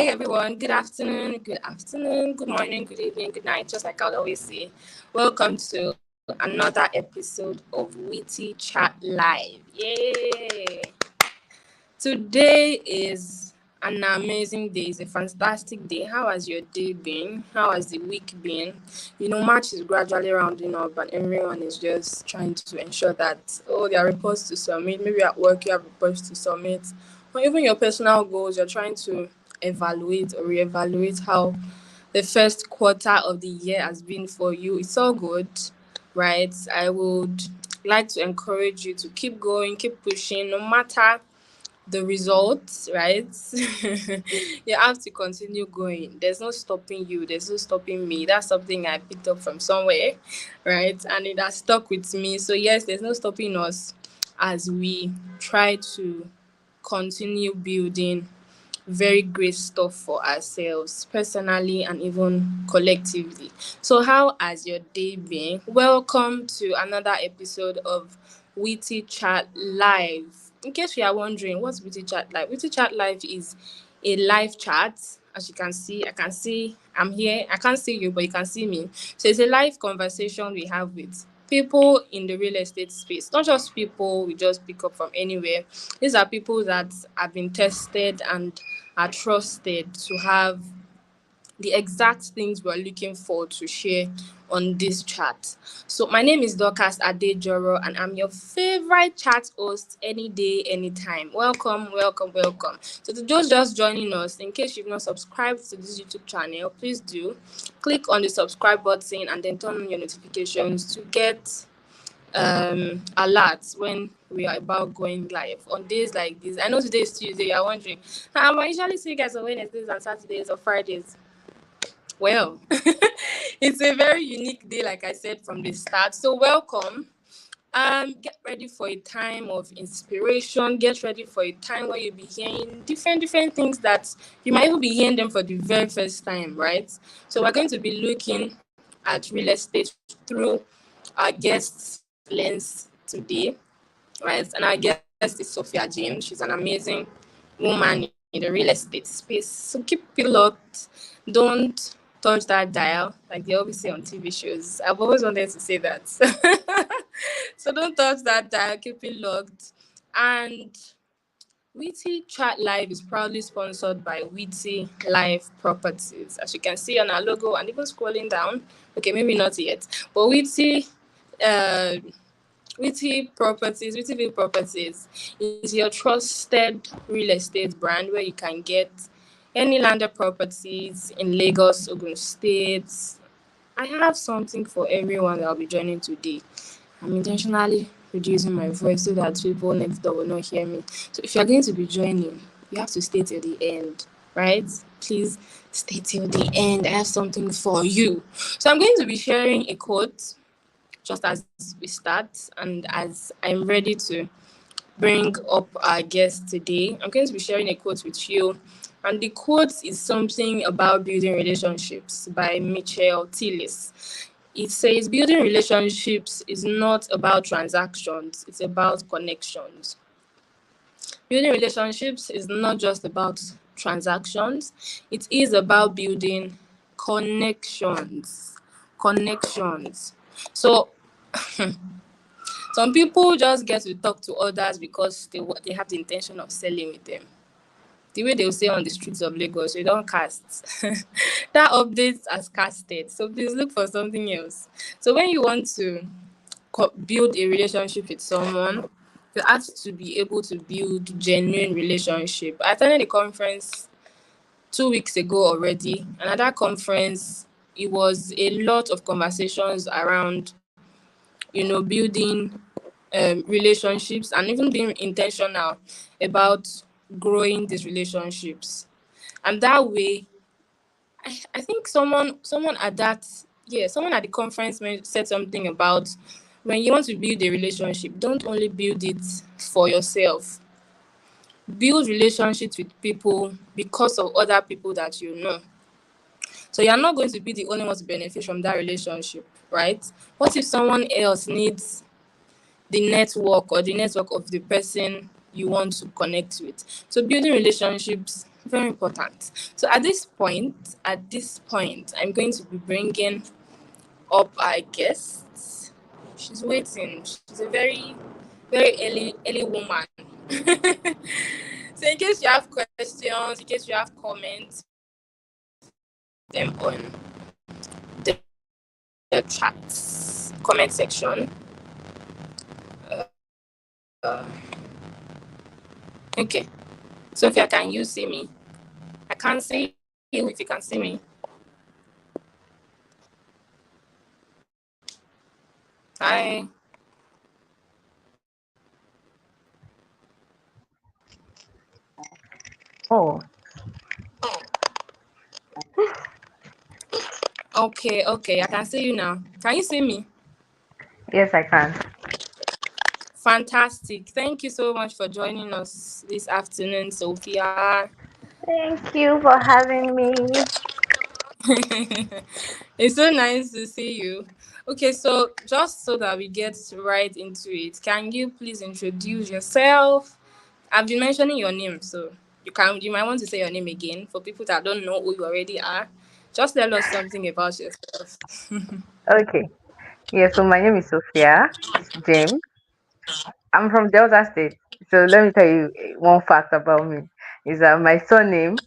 Hey everyone, good afternoon, good morning, good evening, good night, just like I'll always say. Welcome to another episode of Wittychat Live. Yay! Today is an amazing day, it's a fantastic day. How has your day been? How has the week been? March is gradually rounding up and everyone is just trying to ensure that, there are reports to submit. Maybe at work you have reports to submit, or even your personal goals, you're trying to evaluate or reevaluate how the first quarter of the year has been for you. It's all good, right? I would like to encourage you to keep going, keep pushing, no matter the results, right? You have to continue going. There's no stopping you, there's no stopping me. That's something I picked up from somewhere, right? And it has stuck with me. So yes, there's no stopping us as we try to continue building very great stuff for ourselves personally and even collectively. So how has your day been? Welcome to another episode of Wittychat Live. In case you are wondering, what's Wittychat Live? Wittychat Live is a live chat. As you can see, I'm here. I can't see you, but you can see me. So it's a live conversation we have with people in the real estate space. Not just people we just pick up from anywhere. These are people that have been tested and are trusted to have the exact things we're looking for to share on this chat. So my name is Dorcas Adejoro and I'm your favorite chat host any day, anytime. Welcome. So to those just joining us, in case you've not subscribed to this YouTube channel, please do click on the subscribe button and then turn on your notifications to get alerts when we are about going live on days like this. I know today is Tuesday. You're wondering, I usually see you guys on Wednesdays and Saturdays or Fridays. Well, it's a very unique day, like I said from the start. So welcome. Get ready for a time of inspiration. Get ready for a time where you'll be hearing different things that you might even be hearing them for the very first time, right? So we're going to be looking at real estate through our guest's lens today, right? And our guest is Sophia James. She's an amazing woman in the real estate space. So keep it locked. Don't touch that dial, like they always say on TV shows. I've always wanted to say that. So don't touch that dial. Keep it locked. And Wittychat Live is proudly sponsored by Witty Life Properties. As you can see on our logo and even scrolling down, okay, maybe not yet, but Wittyville Properties is your trusted real estate brand where you can get any landed properties in Lagos, Ogun State. I have something for everyone that will be joining today. I'm intentionally reducing my voice so that people next door will not hear me. So if you're going to be joining, you have to stay till the end, right? Please stay till the end. I have something for you. So I'm going to be sharing a quote just as we start, and as I'm ready to bring up our guest today, I'm going to be sharing a quote with you. And the quote is something about building relationships by Michelle Tillis. It says, building relationships is not about transactions, it's about connections. Building relationships is not just about transactions, it is about building connections. So some people just get to talk to others because they have the intention of selling with them. The way they will say on the streets of Lagos, you don't cast. That update has casted. So please look for something else. So when you want to build a relationship with someone, you have to be able to build genuine relationship. I attended a conference 2 weeks ago already, and at that conference, it was a lot of conversations around, building relationships and even being intentional about growing these relationships. And that way, I think someone at the conference said something about when you want to build a relationship, don't only build it for yourself. Build relationships with people because of other people that you know. So you're not going to be the only one to benefit from that relationship, right? What if someone else needs the network of the person you want to connect with? So building relationships Very important. So at this point, I'm going to be bringing up our guest. She's waiting. She's a very early woman. So in case you have questions, in case you have comments, them on the chat comment section. Uh, okay. Sophia, can you see me? I can't see you if you can see me. Hi. Oh, Okay, I can see you now. Can you see me? yes, I can. Fantastic. Thank you so much for joining us this afternoon, Sophia. Thank you for having me. It's so nice to see you. Okay, so just so that we get right into it, can you please introduce yourself? I've been mentioning your name, so you might want to say your name again for people that don't know who you already are. Just tell us something about yourself. Okay. Yeah, so my name is Sophia James. I'm from Delta State. So let me tell you one fact about me is that my surname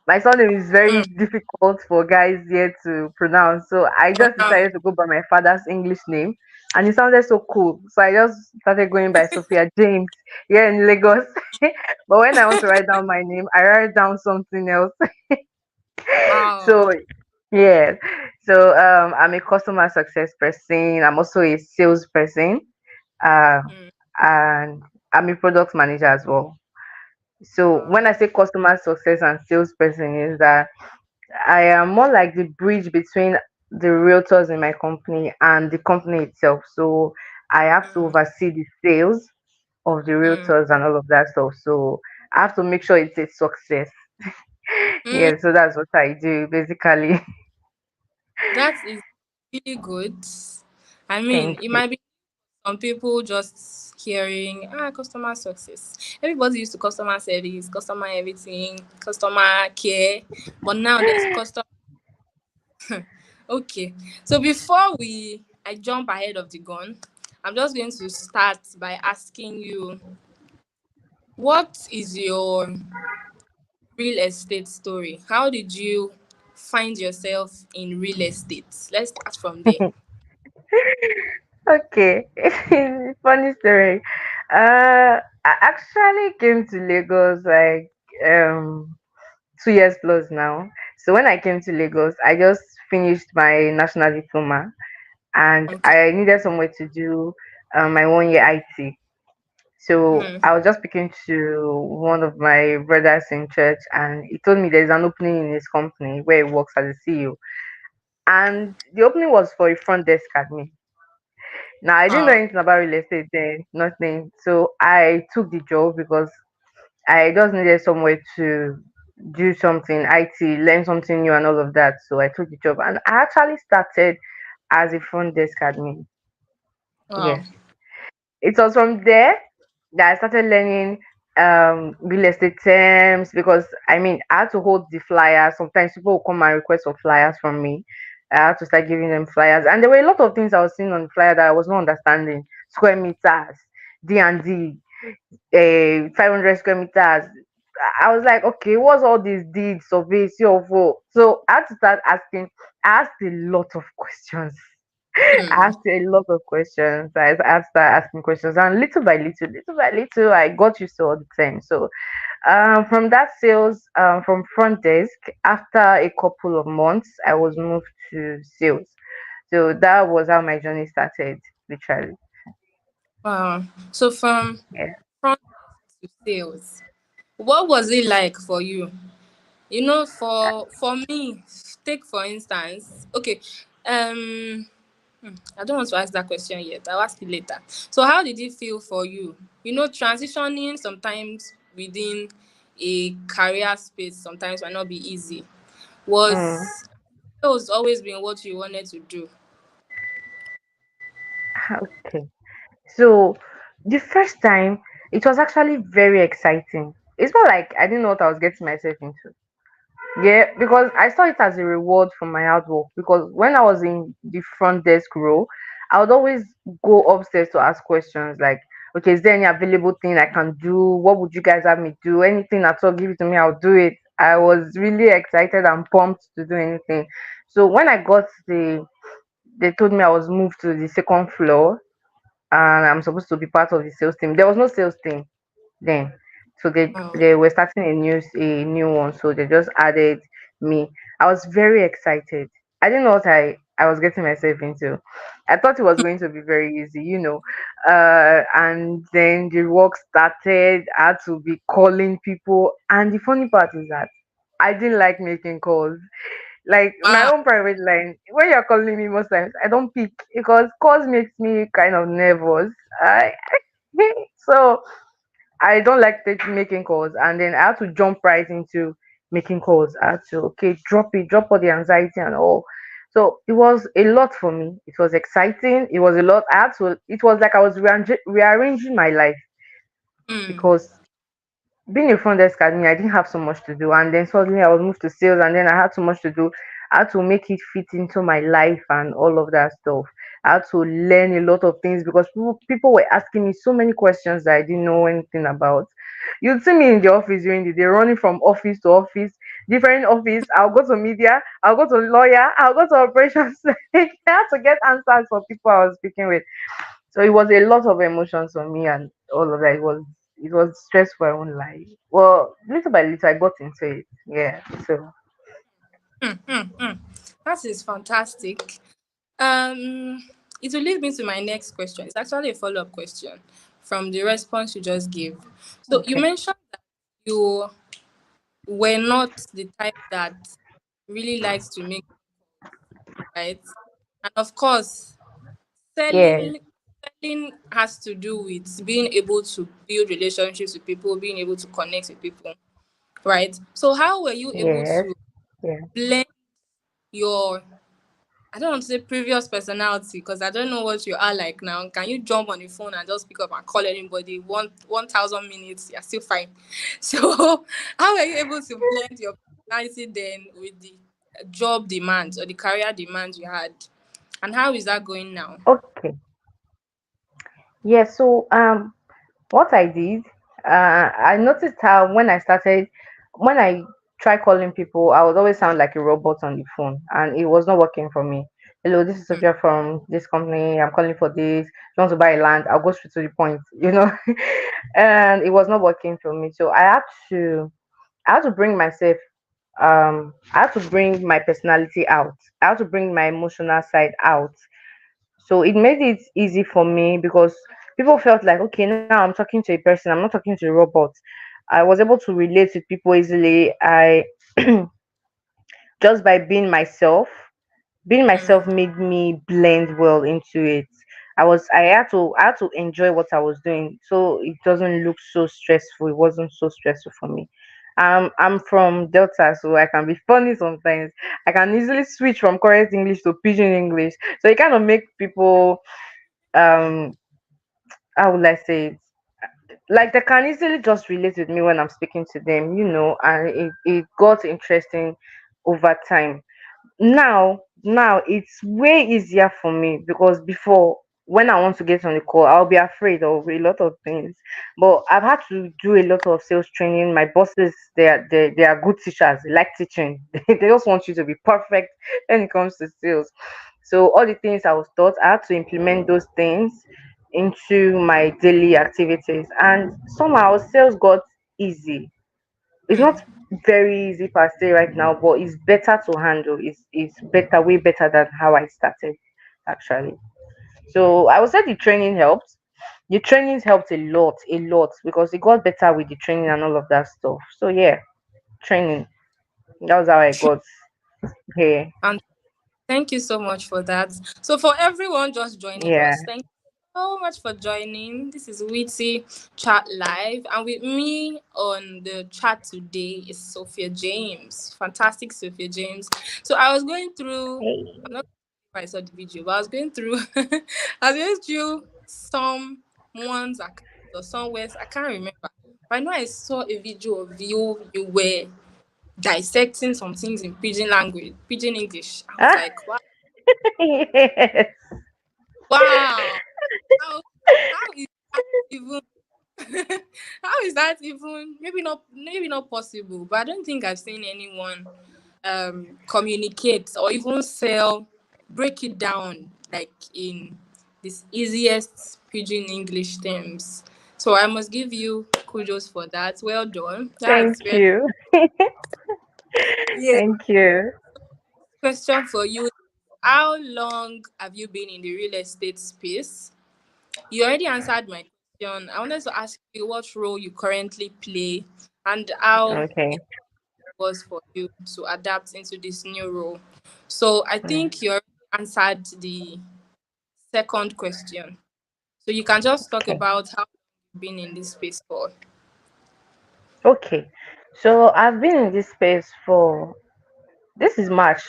is very Mm, difficult for guys here to pronounce. So I just wow. decided to go by my father's English name and it sounded so cool. So I just started going by Sophia James here in Lagos. But when I want to write down my name, I write down something else. Wow. So yeah, so I'm a customer success person. I'm also a sales person, uh, Mm, and I'm a product manager as well. So wow. when I say customer success and sales person, is that I am more like the bridge between the realtors in my company and the company itself. So I have to Mm, oversee the sales of the mm, realtors and all of that stuff. So I have to make sure it's a success. mm. Yeah, so that's what I do basically. That is really good. I mean, Thank it you. might be some people just hearing customer success. Everybody used to customer service, customer everything, customer care, but now there's customer. Okay, so before we I jump ahead of the gun, I'm just going to start by asking you, what is your real estate story? How did you find yourself in real estate? Let's start from there. Okay, funny story. I actually came to Lagos like 2 years plus now. So when I came to Lagos, I just finished my national diploma and Okay. I needed somewhere to do my 1 year IT. So Hmm. I was just speaking to one of my brothers in church, and he told me there's an opening in his company where he works as a CEO, and the opening was for a front desk admin. Now I didn't know Wow. anything about real estate then, nothing. So I took the job because I just needed somewhere to do something, IT, learn something new and all of that. So I took the job and I actually started as a front desk admin. Wow. Yes. It was from there that I started learning real estate terms because I mean I had to hold the flyers. Sometimes people will come and request for flyers from me. I had to start giving them flyers, and there were a lot of things I was seeing on the flyer that I was not understanding. Square meters, D and D, 500 square meters. I was like, okay, what's all these deeds, survey, CFO? So I had to start asking. I asked a lot of questions. I Hmm. asked a lot of questions. I started asking questions, and little by little, I got used to all the time. So, from that sales, from front desk, after a couple of months, I was moved to sales. So that was how my journey started, literally. Wow. So from Yeah. front to sales, what was it like for you? You know, for me, take for instance, okay, um, I don't want to ask that question yet. I'll ask it later. So, how did it feel for you? You know, transitioning sometimes within a career space sometimes might not be easy. Mm, Was sales always been what you wanted to do? okay. So the first time, it was actually very exciting. it's more like I didn't know what I was getting myself into. Yeah, because I saw it as a reward for my hard work. Because when I was in the front desk role, I would always go upstairs to ask questions like, okay, is there any available thing I can do? What would you guys have me do? Anything at all, give it to me, I'll do it. I was really excited and pumped to do anything. So when I got they told me I was moved to the second floor and I'm supposed to be part of the sales team. There was no sales team then. So Oh. they were starting a new one, so they just added me. I was very excited. I didn't know what I was getting myself into. I thought it was going to be very easy. And then the work started. I had to be calling people, and the funny part is that I didn't like making calls. Like my Wow. own private line, when you're calling me most times, I don't pick because calls makes me kind of nervous. I so I don't like making calls, and then I had to jump right into making calls. I had to drop it, drop all the anxiety and all. So it was a lot for me. It was exciting. It was a lot. I had to. It was like I was rearranging my life Mm. because being a front desk admin, I didn't have so much to do, and then suddenly I was moved to sales, and then I had so much to do. I had to make it fit into my life and all of that stuff. I had to learn a lot of things because people were asking me so many questions that I didn't know anything about. You'd see me in the office during the day, running from office to office, different office. I'll go to media, I'll go to lawyer, I'll go to operations. I had to get answers for people I was speaking with. So it was a lot of emotions for me and all of that. It was stressful, I won't lie. Well, little by little I got into it. Yeah. So Mm, mm, mm. That is fantastic. Um, it will lead me to my next question. It's actually a follow-up question from the response you just gave. So you okay. mentioned that you were not the type that really likes to make, right? And of course, Yes, selling has to do with being able to build relationships with people, being able to connect with people, right? So how were you able yes, to yeah. blend your, I don't want to say previous personality because I don't know what you are like now. Can you jump on the phone and just pick up and call anybody 1,000 minutes? You're still fine. So how were you able to blend your personality then with the job demands or the career demands you had? And how is that going now? Okay. Yeah, so what I did, I noticed how when I try calling people, I would always sound like a robot on the phone, and it was not working for me. Hello, this is Mm, Sophia from this company. I'm calling for this. You want to buy land? I'll go straight to the point. And it was not working for me. So I had to bring myself. I had to bring my personality out. I had to bring my emotional side out, so it made it easy for me because people felt like, okay, now I'm talking to a person, I'm not talking to a robot. I was able to relate with people easily. I just by being myself mm, made me blend well into it. I had to enjoy what I was doing so it doesn't look so stressful. It wasn't so stressful for me. I'm from Delta, so I can be funny sometimes. I can easily switch from correct English to pidgin English. So it kind of make people um how would I say it? Like they can easily just relate with me when I'm speaking to them, and it got interesting over time. Now it's way easier for me because before, when I want to get on the call, I'll be afraid of a lot of things. But I've had to do a lot of sales training. My bosses, they are good teachers. They like teaching. They just want you to be perfect when it comes to sales. So all the things I was taught, I had to implement those things into my daily activities, and somehow sales got easy. It's not mm. very easy per se right now, but it's better to handle. It's better, way better than how I started actually. So I would say the training helped. The trainings helped a lot because it got better with the training and all of that stuff. So yeah, training. That was how I got here. And thank you so much for that. So for everyone just joining Yeah. us, thank you so much for joining. This is Witty Chat Live, and with me on the chat today is Sophia James. Fantastic Sophia James. So I was going through, I'm not sure if I saw the video, but I was going through I was going through someone's account or somewhere, I can't remember. But I know I saw a video of you were dissecting some things in pidgin language, pidgin English. I was Ah, like, wow, yes. wow. How is that even how is that even maybe not possible, but I don't think I've seen anyone communicate or even sell break it down like in this easiest pidgin English terms. So I must give you kudos for that. Well done. Thank That's very you. yeah. Thank you. Question for you. How long have you been in the real estate space? You already answered my question. I wanted to ask you what role you currently play and how Okay. it was for you to adapt into this new role. So I Mm, think you already answered the second question. So you can just talk okay. about how you've been in this space for. Okay. So I've been in this space for this is March.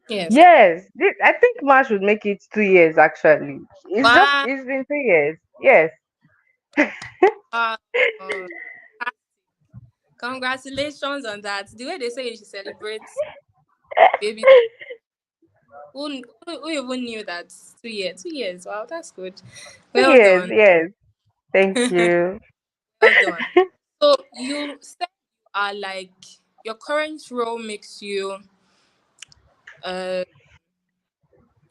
Yes. Yes, I think March would make it 2 years actually. Wow. It's been 3 years. Yes. Uh, Congratulations on that. The way they say you should celebrate baby. Who even knew that? 2 years. 2 years. Wow, that's good. two Well years, done. yes. Thank you. Well done. So you said you are like your current role makes you uh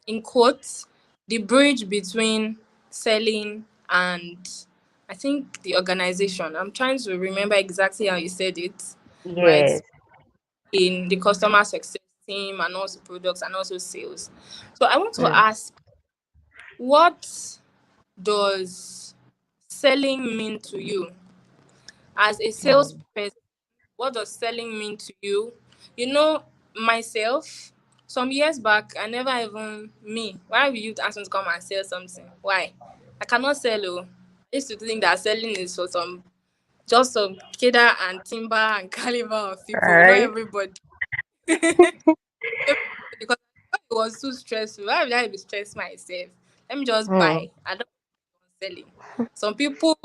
in quotes the bridge between selling and I think the organization. I'm trying to remember exactly how you said it, right? Yes. In the customer success team and also products and also sales. So I want to Mm, ask, what does selling mean to you as a mm. salesperson? What does selling mean to you? You know, myself, some years back, I never even, me, why will you ask me to come and sell something? Why? I cannot sell. Oh. I used to think that selling is for just some kidder and timber and caliber of All people, not right. everybody. Because it was too stressful. Why would I be stressed myself? Let me just Mm. buy. I don't want selling. Some people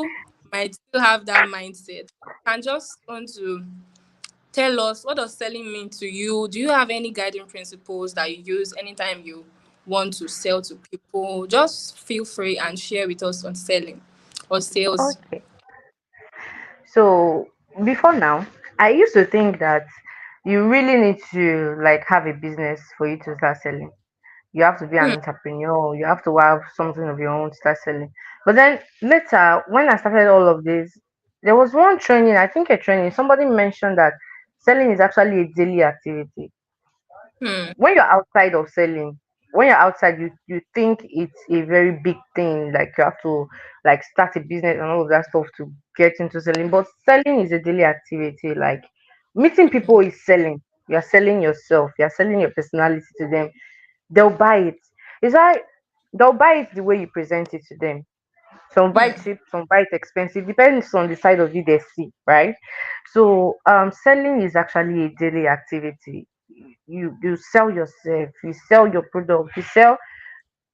might still have that mindset. And just want to tell us, what does selling mean to you? Do you have any guiding principles that you use anytime you want to sell to people? Just feel free and share with us on selling or sales. Okay. So before now, I used to think that you really need to like have a business for you to start selling. You have to be an Hmm. entrepreneur. You have to have something of your own to start selling. But then later, when I started all of this, there was one training. I think a training. Somebody mentioned that selling is actually a daily activity. Hmm. When you're outside of selling, when you're outside, you think it's a very big thing, like you have to like start a business and all of that stuff to get into selling. But selling is a daily activity. Like meeting people is selling. You're selling yourself. You're selling your personality to them. They'll buy it. It's like they'll buy it the way you present it to them. Some buy Hmm. cheap, some buy it expensive. Depends on the side of you they see, right? So selling is actually a daily activity. You sell yourself, you sell your product, you sell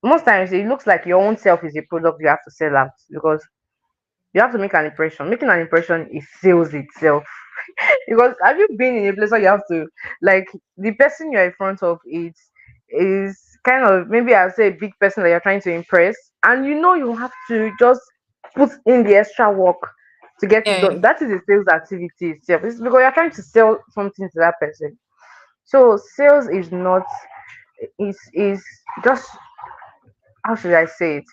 most times it looks like your own self is a product you have to sell out because you have to make an impression. Making an impression is sales itself. Because have you been in a place where you have to like the person you're in front of is kind of maybe I'll say a big person that you're trying to impress, and you know you have to just put in the extra work to get it Yeah. done. That is a sales activity itself. It's because you're trying to sell something to that person. So sales is not is just how should I say it?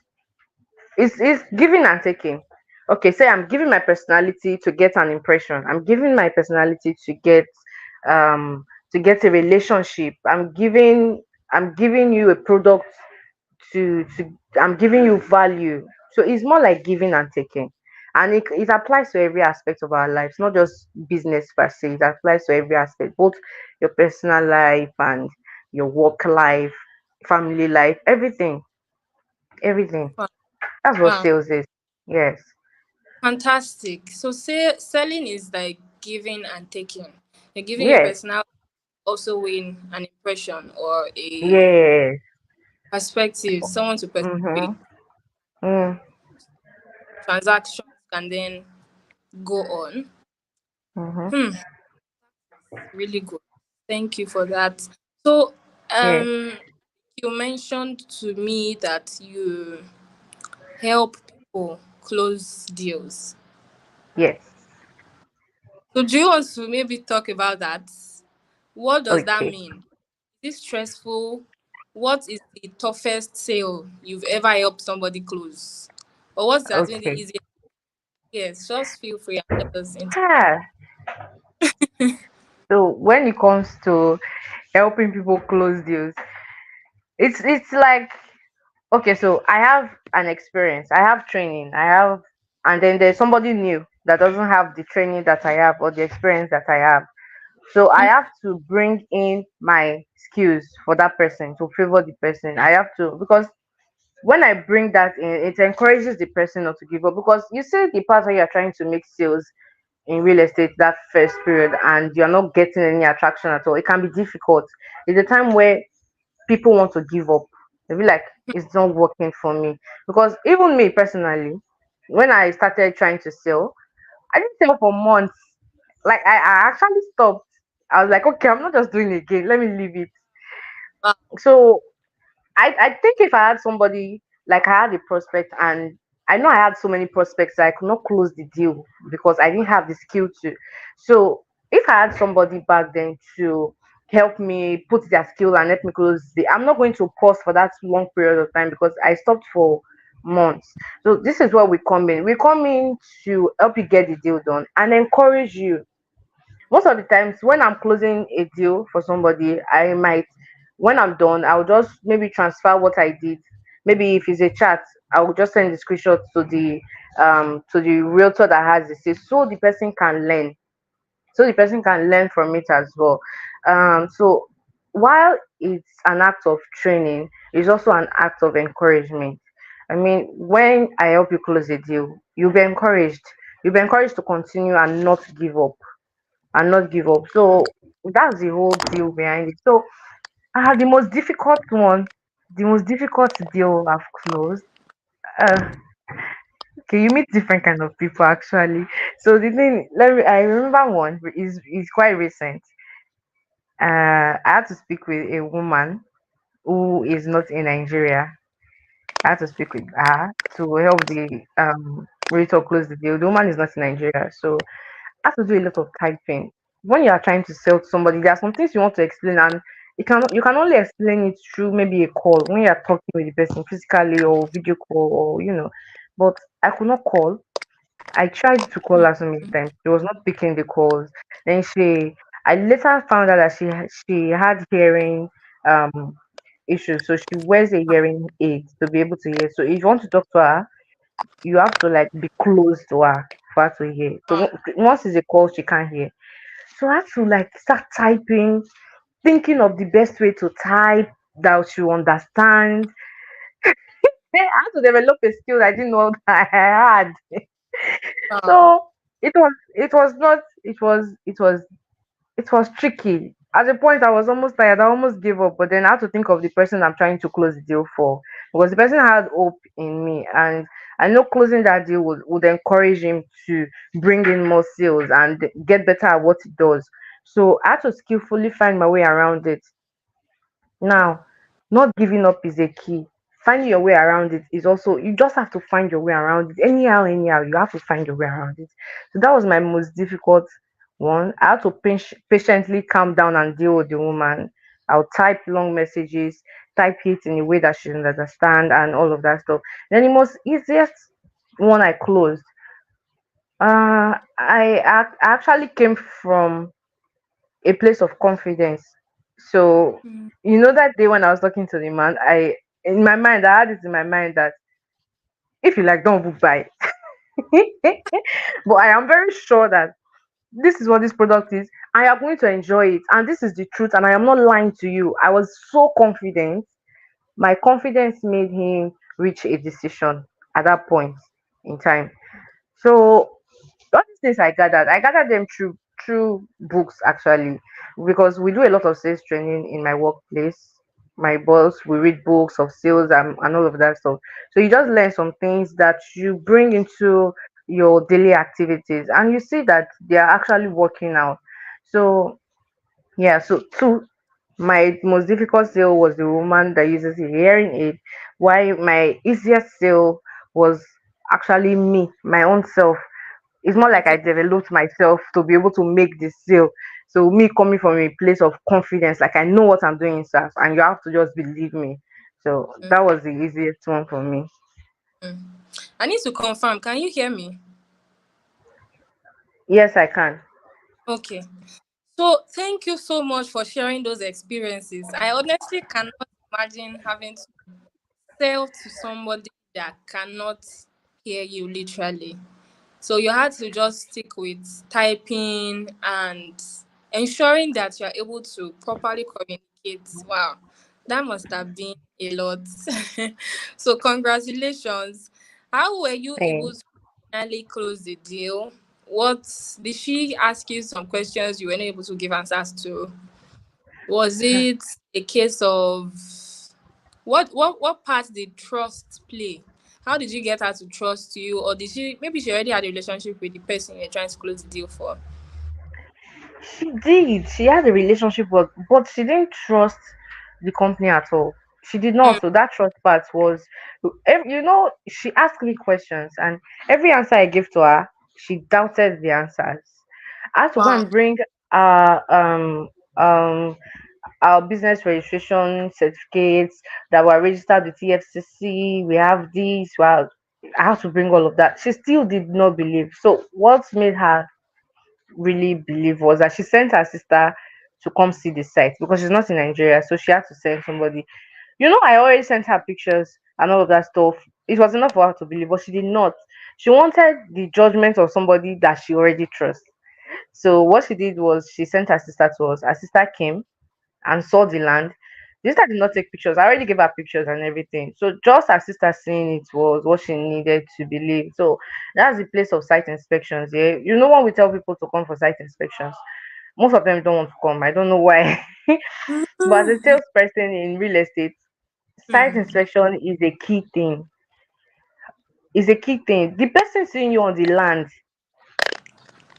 It's giving and taking. Okay, say I'm giving my personality to get an impression. I'm giving my personality um to get a relationship. I'm giving you a product to I'm giving you value. So it's more like giving and taking. And it applies to every aspect of our lives, not just business per se. It applies to every aspect, both your personal life and your work life, family life, everything. That's what Wow. sales is. Yes. Fantastic. So selling is like giving and taking. You're giving your Yes. personal also win an impression or a Yes. perspective, someone to persuade. Mm-hmm. Mm. Transactions can then go on. Mm-hmm. Hmm, really good. Thank you for that. So, Yeah. um, you mentioned to me that you help people close deals. Yes. So, do you want to maybe talk about that? What does that Okay. mean? Is it stressful? What is the toughest sale you've ever helped somebody close? Or what has been the Okay. easiest? Yes, just feel free and let us into. Ah, so when it comes to helping people close deals, it's like, okay, so I have an experience, I have training, I have, and then there's somebody new that doesn't have the training that I have or the experience that I have. So I have to bring in my skills for that person to favor the person. I have to, because when I bring that in, it encourages the person not to give up. Because you see the part where you're trying to make sales in real estate that first period and you're not getting any attraction at all, it can be difficult. It's a time where people want to give up. They be like, it's not working for me. Because even me personally, when I started trying to sell, I didn't sell for months. Like I actually stopped. I was like, okay, I'm not just doing it again. Let me leave it. Wow. So I think if I had somebody, like I had a prospect and I know I had so many prospects that I could not close the deal because I didn't have the skill to. So if I had somebody back then to help me put their skill and help me close the, I'm not going to pause for that long period of time because I stopped for months. So this is where we come in. We come in to help you get the deal done and encourage you. Most of the times when I'm closing a deal for somebody, I might, when I'm done, I'll just maybe transfer what I did. Maybe if it's a chat, I will just send the screenshot to the realtor that has the sale so the person can learn. So the person can learn from it as well. So while it's an act of training, it's also an act of encouragement. I mean, when I help you close a deal, you'll be encouraged. You'll be encouraged to continue and not give up and not give up. So that's the whole deal behind it. So the most difficult one, the most difficult deal I've closed. Uh, okay, you meet different kind of people actually. So the thing, I remember one is quite recent. I had to speak with a woman who is not in Nigeria. I had to speak with her to help the realtor close the deal. The woman is not in Nigeria, so have to do a lot of typing. When you are trying to sell to somebody, there are some things you want to explain, and you can only explain it through maybe a call when you are talking with the person physically or video call or you know. But I could not call. I tried to call her so many times. She was not picking the calls. Then I later found out that she had hearing um issues, so she wears a hearing aid to be able to hear. So if you want to talk to her, you have to like be close to her for her to hear. So once it's a call, she can't hear. So I had to like start typing, thinking of the best way to type that she will understand. Then I had to develop a skill I didn't know that I had. Wow. So it was not it was tricky. At a point, I was almost tired. I almost gave up. But then I had to think of the person I'm trying to close the deal for because the person had hope in me, and I know closing that deal would encourage him to bring in more sales and get better at what he does. So I had to skillfully find my way around it. Now, not giving up is a key. Finding your way around it is also, you just have to find your way around it. Anyhow, you have to find your way around it. So that was my most difficult one. I had to patiently calm down and deal with the woman. I'll type long messages, type it in a way that she can understand, and all of that stuff. Then the most easiest one I closed. I actually came from a place of confidence. So, you know, that day when I was talking to the man, in my mind, I had it in my mind that if you like, don't book buy it. But I am very sure that this is what this product is. I am going to enjoy it. And this is the truth. And I am not lying to you. I was so confident. My confidence made him reach a decision at that point in time. So all these things I gathered them through books actually, because we do a lot of sales training in my workplace. My boss, we read books of sales and all of that stuff. So you just learn some things that you bring into your daily activities, and you see that they are actually working out. So yeah, so two, my most difficult sale was the woman that uses a hearing aid, while my easiest sale was actually me, my own self. It's more like I Okay. developed myself to be able to make this sale. So me coming from a place of confidence, like I know what I'm doing in SaaS, and you have to just believe me. So Mm, that was the easiest one for me. mm. I need to confirm. Can you hear me? Yes, I can. Okay. So thank you so much for sharing those experiences. I honestly cannot imagine having to sell to somebody that cannot hear you literally. So you had to just stick with typing and ensuring that you're able to properly communicate. Wow, that must have been a lot. So congratulations. How were you able Thanks. to finally close the deal? What did she ask you some questions you weren't able to give answers to? Was it a case of what part did trust play? How did you get her to trust you, or did she maybe she already had a relationship with the person you're trying to close the deal for? She did. She had a relationship, but she didn't trust the company at all. She did Mm, not. So that trust part was, she asked me questions, and every answer I gave to her, she doubted the answers. I had to go wow, and bring uh um um our business registration certificates that were registered with EFCC. We have these. Well, I had to bring all of that. She still did not believe. So what made her really believe was that she sent her sister to come see the site because she's not in Nigeria, so she had to send somebody. I already sent her pictures and all of that stuff. It was enough for her to believe, but she did not. She wanted the judgment of somebody that she already trusts. So what she did was she sent her sister to us. Her sister came and saw the land. The sister did not take pictures. I already gave her pictures and everything. So just her sister seeing it was what she needed to believe. So that's the place of site inspections. Yeah. When we tell people to come for site inspections, most of them don't want to come. I don't know why. But as a salesperson in real estate, site mm, inspection is a key thing. Is a key thing. The person seeing you on the land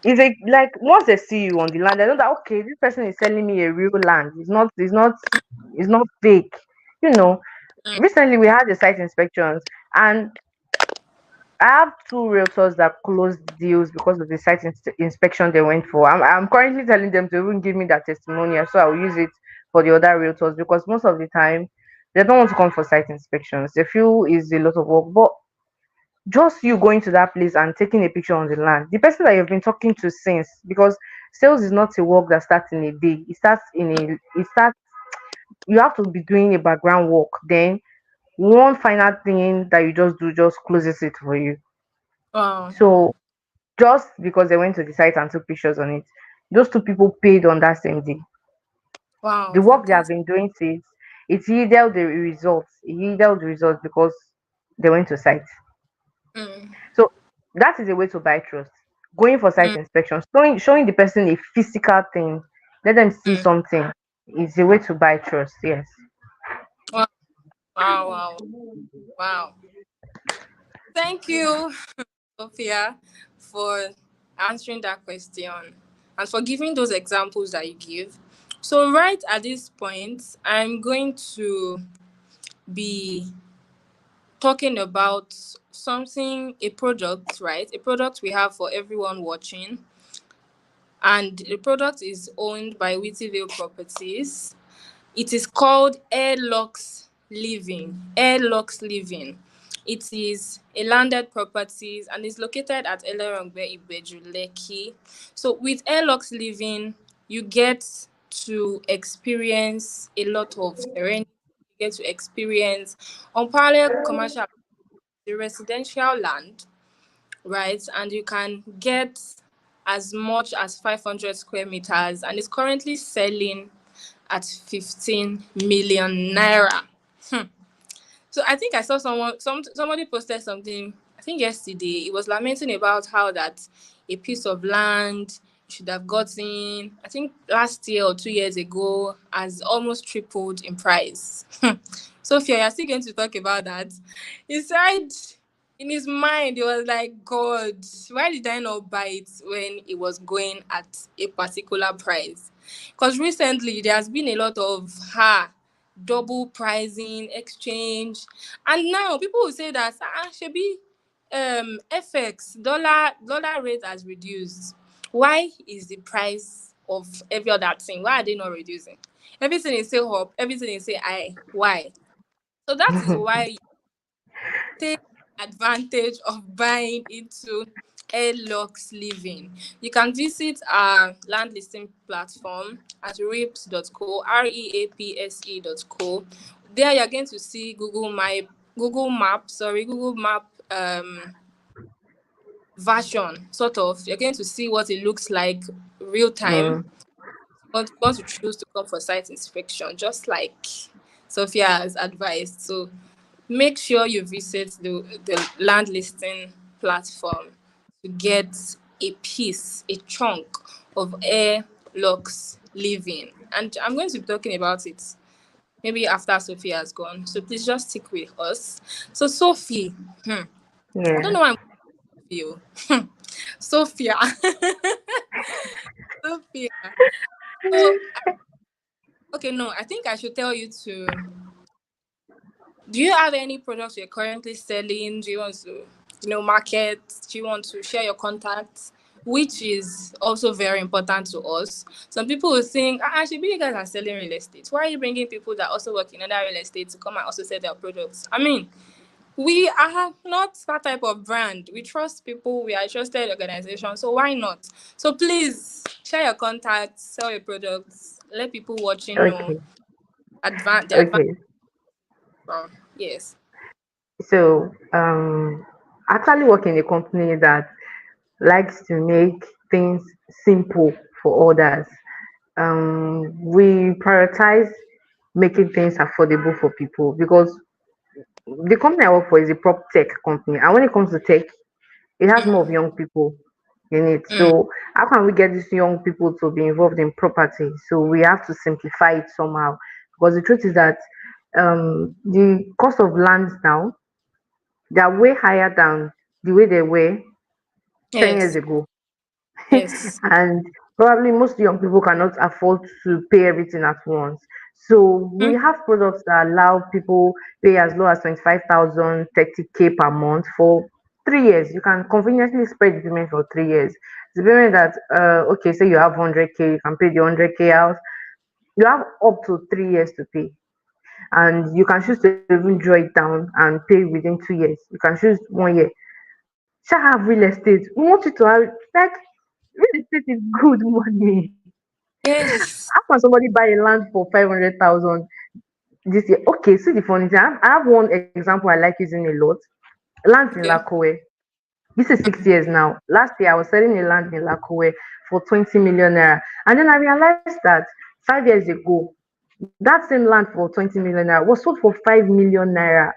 is a like once they see you on the land, they know that okay, this person is selling me a real land. It's not fake. You know, mm. Recently we had the site inspections, and I have two realtors that closed deals because of the site inspection they went for. I'm currently telling them to even give me that testimonial, so I'll use it for the other realtors because most of the time they don't want to come for site inspections. They feel it's a lot of work, but just you going to that place and taking a picture on the land, the person that you've been talking to since, because sales is not a work that starts in a day. It starts. You have to be doing a background work. Then one final thing that you just do just closes it for you. Wow, So just because they went to the site and took pictures on it, those two people paid on that same day. wow, The work they have fantastic. been doing since, it yielded the results. It yielded the results because they went to site. Mm, So that is a way to buy trust. Going for site mm, inspections, showing the person a physical thing, let them see mm. something, is a way to buy trust. Yes. Wow, wow, wow, wow. Thank you, Sophia, for answering that question and for giving those examples that you give. So, right at this point, I'm going to be talking about something, a product, right? A product we have for everyone watching. And the product is owned by Whittyville Properties. It is called Airlocks Living. Airlocks Living. It is a landed properties and is located at Elerongbe Ibeju, Lekki. So with Airlocks Living, you get to experience a lot of terrain. You get to experience unparalleled commercial, the residential land, right? And you can get as much as 500 square meters, and it's currently selling at 15 million naira. So I think I saw somebody posted something, I think yesterday. It was lamenting about how that a piece of land you should have gotten, I think last year or 2 years ago, has almost tripled in price. Sophia, you're still going to talk about that. He said In his mind, he was like, God, why did I not buy it when it was going at a particular price? Because recently there has been a lot of double pricing, exchange, and now people will say that should be FX dollar rate has reduced. Why is the price of every other thing? Why are they not reducing? Everything is still up, everything is still high. Why? So that is why take advantage of buying into Airlux Living. You can visit our land listing platform at reapse.co, reapse.co. There you're going to see Google Map version, sort of. You're going to see what it looks like real time. Mm, Want to choose to come for site inspection, just like Sophia has advised. So make sure you visit the land listing platform to get a piece, a chunk of Airlux Living. And I'm going to be talking about it maybe after Sophie has gone. So please just stick with us. So Sophie, I don't yeah. know why I'm you. Sophia. Sophia. So okay, no, I think I should tell you to. Do you have any products you're currently selling? Do you want to, market? Do you want to share your contacts? Which is also very important to us. Some people will think, actually, you guys are selling real estate. Why are you bringing people that also work in other real estate to come and also sell their products? I mean, we are not that type of brand. We trust people. We are a trusted organization. So why not? So please share your contacts, sell your products, let people watching know Okay. the advantage. Okay. Yes. So, I actually work in a company that likes to make things simple for others. We prioritize making things affordable for people because the company I work for is a prop tech company, and when it comes to tech, it has more of young people in it. Mm, So how can we get these young people to be involved in property? So we have to simplify it somehow. Because the truth is that the cost of lands now, they are way higher than the way they were 10 years yes. ago. Yes. And probably most young people cannot afford to pay everything at once. So we Mm, have products that allow people pay as low as 25,000, 30K per month for 3 years. You can conveniently spread the payment for 3 years. The payment that okay, say you have 100K, you can pay the 100K out. You have up to 3 years to pay, and you can choose to even draw it down and pay within 2 years. You can choose 1 year. Shall have real estate. We want you to have, like, real estate is good money. yes. How can somebody buy a land for 500,000 this year? Okay, see the funny thing. I have one example I like using a lot. Land in Okay. Lakowe. This is 6 years now. Last year I was selling a land in Lakowe for 20 million naira. And then I realized that 5 years ago, that same land for 20 million naira was sold for 5 million naira.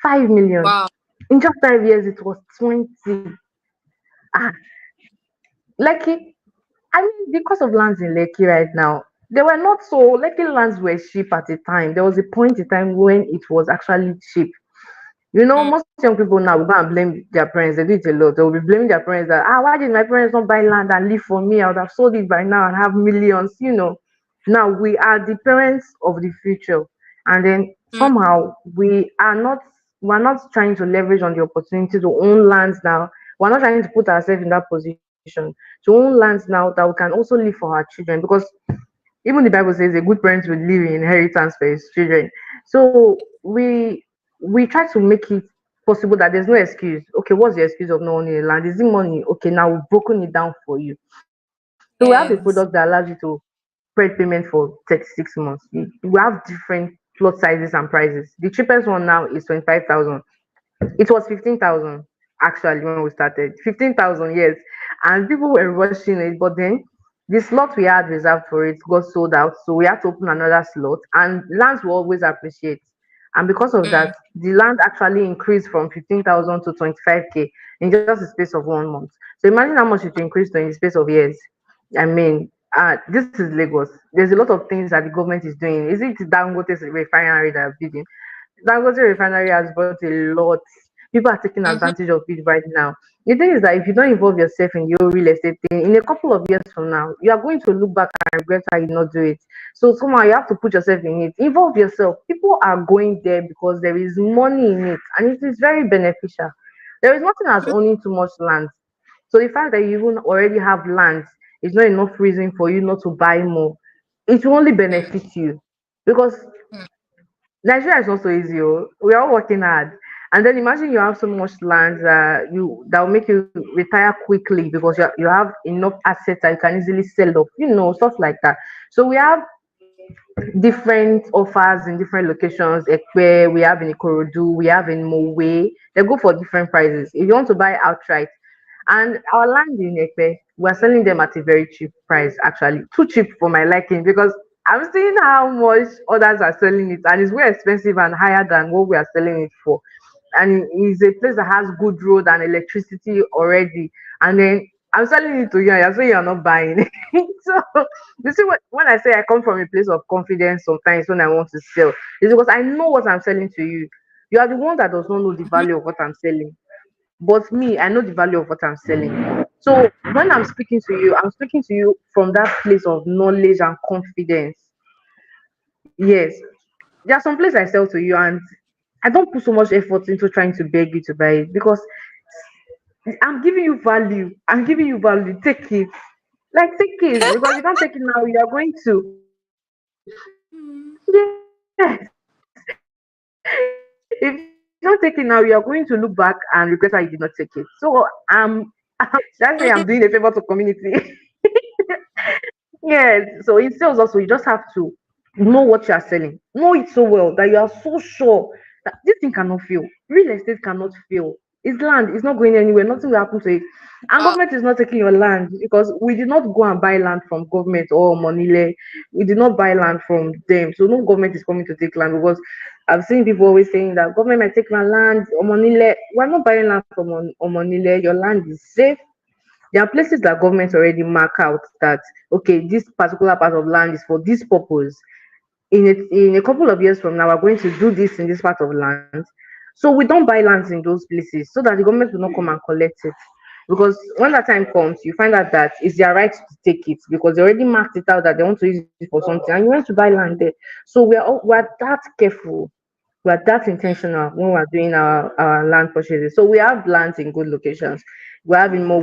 5 million. Wow. In just 5 years, it was 20. Ah, Lekki, I mean, the cost of lands in Lekki right now, they were not so, Lekki lands were cheap at the time. There was a point in time when it was actually cheap. Mm, Most young people now will go and blame their parents. They do it a lot. They will be blaming their parents that, why did my parents not buy land and live for me? I would have sold it by now and have millions. Now we are the parents of the future. And then mm, somehow we're not trying to leverage on the opportunity to own lands now. We're not trying to put ourselves in that position to own lands now that we can also live for our children, because even the Bible says a good parent will leave an inheritance for his children. So we try to make it possible that there's no excuse. Okay, what's the excuse of not owning a land? Is it money? Okay, now we've broken it down for you. So we have a product that yes. allows you to spread payment for 36 months. We have different plot sizes and prices. The cheapest one now is 25,000. It was 15,000 actually when we started. 15,000, yes. And people were rushing it, but then the slot we had reserved for it got sold out. So we had to open another slot, and lands will always appreciate. And because of Mm, that, the land actually increased from 15,000 to 25K in just the space of 1 month. So imagine how much it increased in the space of years. I mean, this is Lagos. There's a lot of things that the government is doing. Is it Dangote's refinery that are building? Dangote refinery has brought a lot. People are taking Mm-hmm. advantage of it right now. The thing is that if you don't involve yourself in your real estate thing, in a couple of years from now, you are going to look back and regret how you not do it. So somehow you have to put yourself in it. Involve yourself. People are going there because there is money in it, and it is very beneficial. There is nothing as owning too much land. So the fact that you even already have land is not enough reason for you not to buy more. It will only benefit you because Nigeria is not so easy. Oh. We are all working hard. And then imagine you have so much land that will make you retire quickly because you have enough assets that you can easily sell off, stuff like that. So we have different offers in different locations. Ekpe, we have in Ikorodu, we have in Mowe. They go for different prices. If you want to buy outright, and our land in Ekpe, we're selling them at a very cheap price, actually. Too cheap for my liking because I'm seeing how much others are selling it, and it's way expensive and higher than what we are selling it for. And it's a place that has good road and electricity already. And then I'm selling it to you, and you're saying you're not buying it. So you see, when I say I come from a place of confidence, sometimes when I want to sell, it's because I know what I'm selling to you. You are the one that does not know the value of what I'm selling. But me, I know the value of what I'm selling. So when I'm speaking to you, I'm speaking to you from that place of knowledge and confidence. Yes. There are some places I sell to you, and I don't put so much effort into trying to beg you to buy it because I'm giving you value. I'm giving you value. Take it. Like take it. Because if you don't take it now, you are going to. Yes. If you don't take it now, you are going to look back and regret why you did not take it. So that's why I'm doing a favor to community. Yes. So in sales also, you just have to know what you are selling. Know it so well that you are so sure that this thing cannot fail. Real estate cannot fail. It's land. It's not going anywhere. Nothing will happen to it. And Wow. government is not taking your land because we did not go and buy land from government or Monile. We did not buy land from them. So no government is coming to take land because I've seen people always saying that government might take my land or Monile. We're not buying land from Monile. Your land is safe. There are places that government already mark out that okay, this particular part of land is for this purpose. In a couple of years from now, we're going to do this in this part of land. So we don't buy lands in those places so that the government will not come and collect it. Because when that time comes, you find out that it's their right to take it because they already marked it out that they want to use it for something, and you want to buy land there. So we're that careful, we are that intentional when we're doing our land purchases. So we have lands in good locations. We have in Mowe,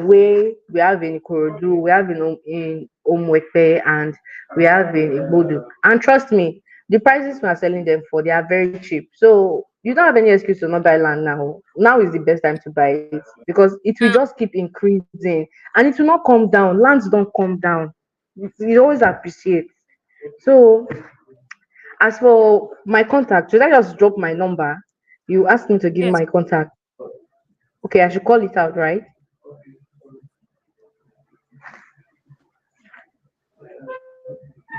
we have in Ikorodu, we have in Omwepe, and we have in Igbodu. And trust me, the prices we are selling them for, they are very cheap. So you don't have any excuse to not buy land now. Now is the best time to buy it because it will Mm. just keep increasing and it will not come down. Lands don't come down. You always appreciate. So as for my contact, should I just drop my number? You asked me to give Yes. my contact. Okay, I should call it out, right?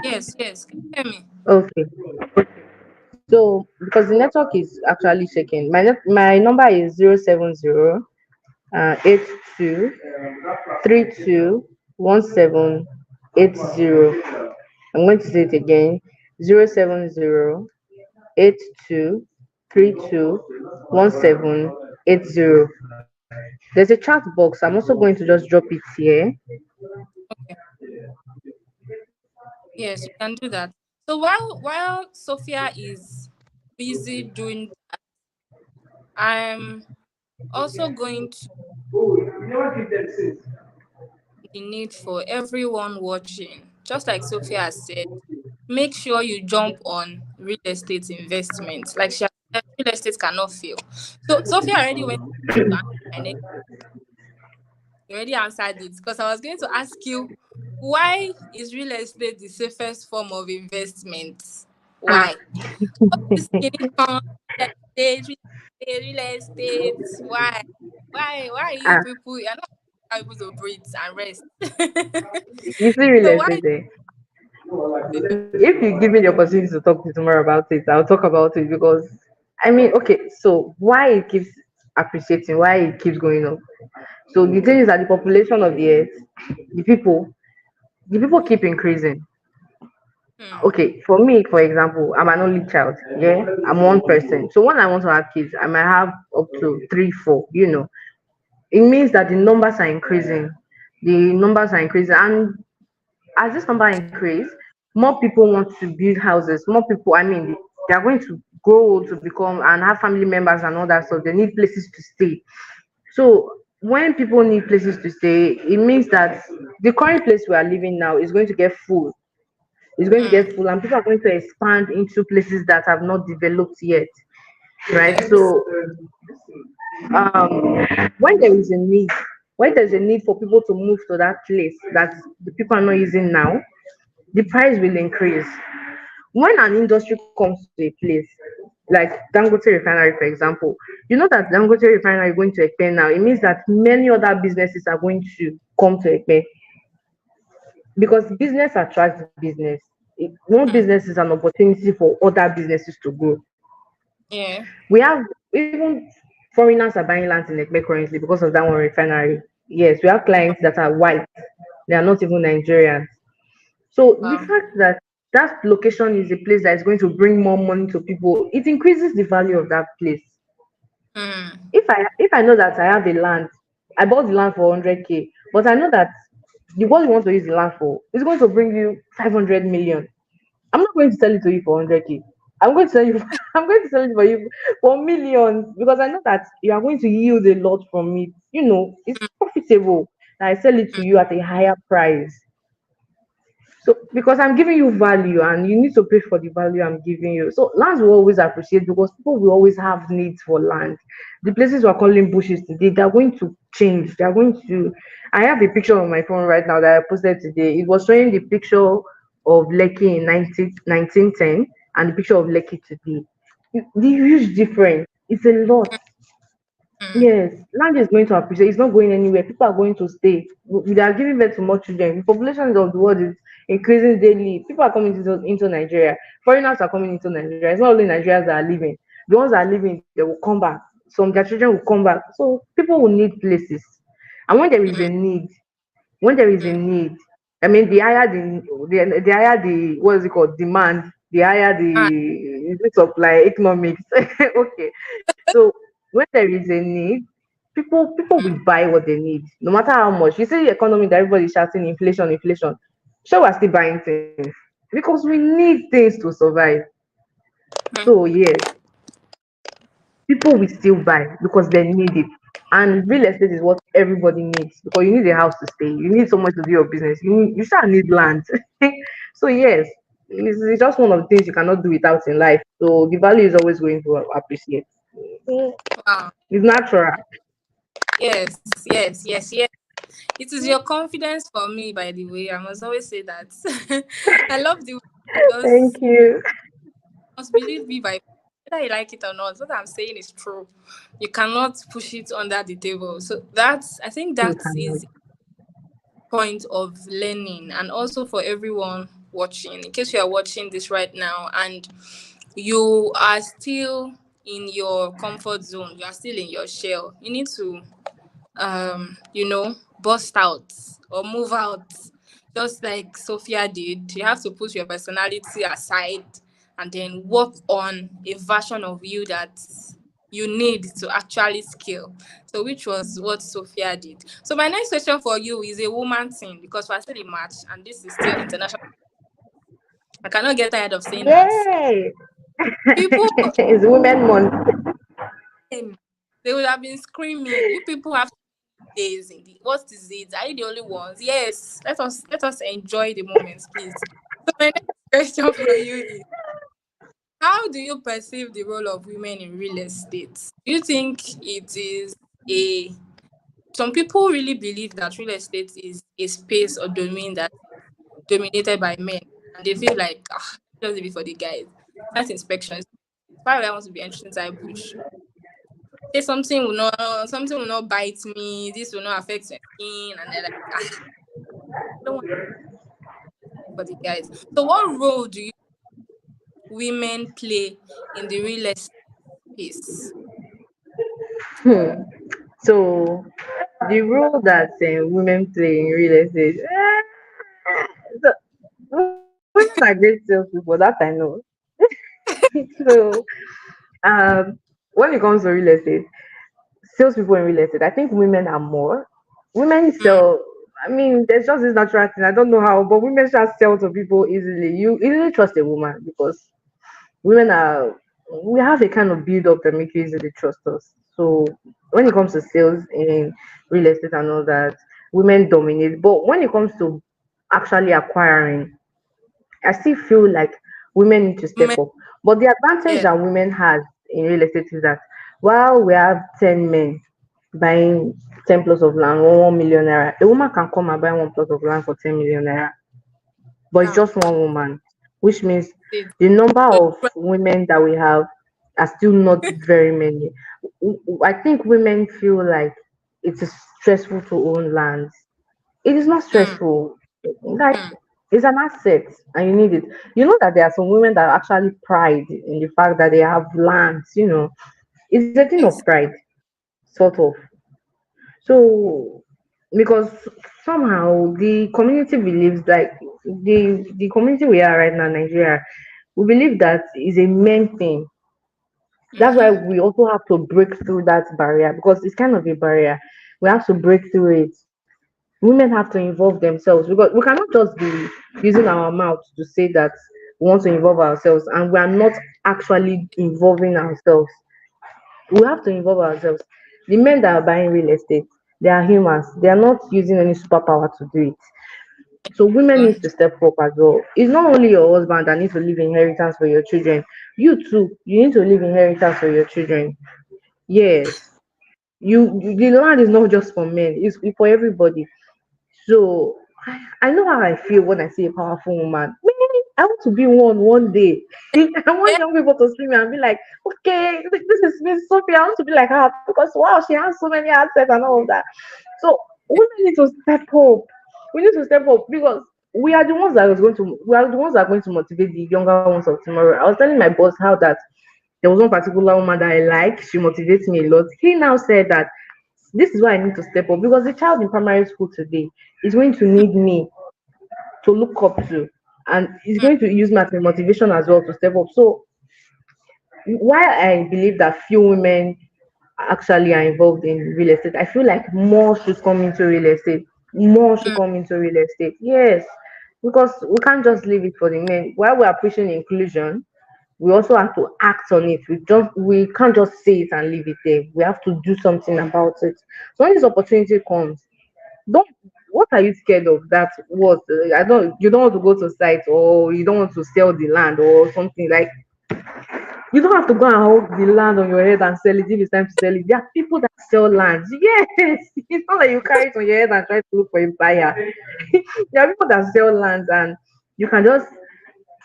Yes. Yes. Can you hear me? Okay. So because the network is actually shaking, my number is 070 82 32 1780. I'm going to say it again: 070 82 32 1780. There's a chat box. I'm also going to just drop it here. Okay. Yes, you can do that. So while Sophia is busy doing, I'm also going to the need for everyone watching, just like Sophia has said, make sure you jump on real estate investment. Like she has said, real estate cannot fail. So Sophia already went to answer my next. You already answered it because I was going to ask you, why is real estate the safest form of investment? Ah, Why? This skinny con, real estate. Why? Why you ah. people? You're not able to breathe and rest. You see real So why? estate there. If you give me the opportunity to talk to tomorrow about it, I'll talk about it because I mean, okay, so why it keeps appreciating, why it keeps going up. So the thing is that the population of the earth, the people, the people keep increasing. Hmm. Okay, for me, for example, I'm an only child. Yeah, I'm one person. So when I want to have kids, I might have up to three, four. It means that the numbers are increasing. The numbers are increasing, and as this number increase, more people want to build houses. More people, I mean, they are going to grow to become and have family members and all that. So they need places to stay. So when people need places to stay, it means that the current place we are living now is going to get full. It's going to Hmm. get full, and people are going to expand into places that have not developed yet, right? Yes. So when there is a need, when there's a need for people to move to that place that the people are not using now, the price will increase. When an industry comes to a place like Dangote Refinery, for example, you know that Dangote Refinery is going to Ekpe now. It means that many other businesses are going to come to Ekpe because business attracts business. One Hmm. business is an opportunity for other businesses to grow. Yeah. We have even foreigners are buying land in Ekpe currently because of that one refinery. Yes, we have Wow. clients that are white, they are not even Nigerians. So the Wow. fact that that location is a place that is going to bring more money to people, it increases the value of that place. Hmm. If I know that I have a land, I bought the land for 100K, but I know that what you want to use the land for is going to bring you 500 million. I'm not going to sell it to you for 100K. I'm going to sell you. I'm going to sell it for you for millions because I know that you are going to yield a lot from it. It's profitable. That I sell it to you at a higher price. So because I'm giving you value and you need to pay for the value I'm giving you. So lands will always appreciate because people will always have needs for land. The places we're calling bushes today, they're going to change. They're going to I have a picture on my phone right now that I posted today. It was showing the picture of Lekki in 1910 and the picture of Lekki today. The huge difference. It's a lot. Hmm. Yes, land is going to appreciate. It's not going anywhere. People are going to stay. We are giving birth to more children. The population of the world is increasing daily. People are coming into Nigeria. Foreigners are coming into Nigeria. It's not only Nigerians that are leaving. The ones that are leaving, they will come back. Some their children will come back. So people will need places. And when there is a Hmm. need, I mean, the higher the what is it called demand, the higher Ah. the supply economics. Okay, so when there is a need, people will Hmm. buy what they need, no matter how much. You see the economy that everybody's shouting inflation, inflation. Sure, we're still buying things because we need things to survive. So Hmm. yes, people will still buy because they need it. And real estate is what everybody needs because you need a house to stay. You need somewhere to do your business. You shall need land. So yes, it's just one of the things you cannot do without in life. So the value is always going to appreciate. Mm, Wow. it's natural. Yes. Yes. Yes. Yes. It is your confidence for me, by the way. I must always say that. I love the way you Thank just you. must believe me by whether you like it or not. What I'm saying is true. You cannot push it under the table. So that's I think You that cannot. is point of learning and also for everyone watching. In case you are watching this right now and you are still in your comfort zone, you are still in your shell. You need to bust out or move out. Just like Sophia did, you have to put your personality aside and then work on a version of you that you need to actually scale. So, which was what Sophia did. So, my next question for you is a woman thing because we're still in March and this is still international. I cannot get tired of saying that. Yay! People, It's Women Month. they would have been screaming. You people have days in the what is it? Are you the only ones? Yes. Let us enjoy the moments, please. So my next question for you is how do you perceive the role of women in real estate? Do you think it is a some people really believe that real estate is a space or domain that is dominated by men and they feel like just be for the guys. That's inspections. Why would I want to be entering inside bush? Say something will not bite me, this will not affect my skin, and they're like, I don't want for the guys. So, what role do you women play in the real estate space? Hmm. So the role that women play in real estate. So women are great salespeople, that I know. So um, when it comes to real estate, salespeople in real estate, I think women are more. Women Mm, sell. I mean, there's just this natural thing. I don't know how, but women just sell to people easily. You easily trust a woman because women are. We have a kind of build up that make you easily trust us. So when it comes to sales in real estate and all that, women dominate. But when it comes to actually acquiring, I still feel like women need to step men, up. But the advantage yeah, that women has in real estate is that while we have 10 men buying 10 plots of land, 1 million naira, a woman can come and buy one plot of land for 10 million naira. But it's now just one woman, which means it. the number So, of women that we have are still not very many. I think women feel like it is stressful to own land. It is not mm, stressful. Like mm, it's an asset and you need it. You know that there are some women that actually pride in the fact that they have lands, it's a thing of yes, pride, sort of. So because somehow the community believes like the community we are right now, Nigeria, we believe that is a main thing. That's why mm-hmm, we also have to break through that barrier because it's kind of a barrier. We have to break through it. Women have to involve themselves because we cannot just be using our mouth to say that we want to involve ourselves and we are not actually involving ourselves. We have to involve ourselves. The men that are buying real estate, they are humans. They are not using any superpower to do it. So women uh, need to step up as well. It's not only your husband that needs to leave inheritance for your children. You too, you need to leave inheritance for your children. Yes. The land is not just for men, it's for everybody. So I know how I feel when I see a powerful woman. Man, I want to be one day. I want yeah, young people to see me and be like, okay, this is Miss Sophia. I want to be like her because wow, she has so many assets and all of that. So women need to step up. We need to step up because we are the ones that are going to motivate the younger ones of tomorrow. I was telling my boss how that there was one particular woman that I like. She motivates me a lot. He now said that this is why I need to step up because the child in primary school today is going to need me to look up to, and he's mm, going to use my motivation as well to step up. So while I believe that few women actually are involved in real estate, I feel like more should come into real estate. More should mm, come into real estate. Yes, because we can't just leave it for the men. While we are pushing inclusion, we also have to act on it. We can't just say it and leave it there. We have to do something about it. So when this opportunity comes, don't what are you scared of? That what I don't you don't want to go to site or you don't want to sell the land or something like you don't have to go and hold the land on your head and sell it if it's time to sell it. There are people that sell land. Yes, it's not like you carry it on your head and try to look for a buyer. There are people that sell land and you can just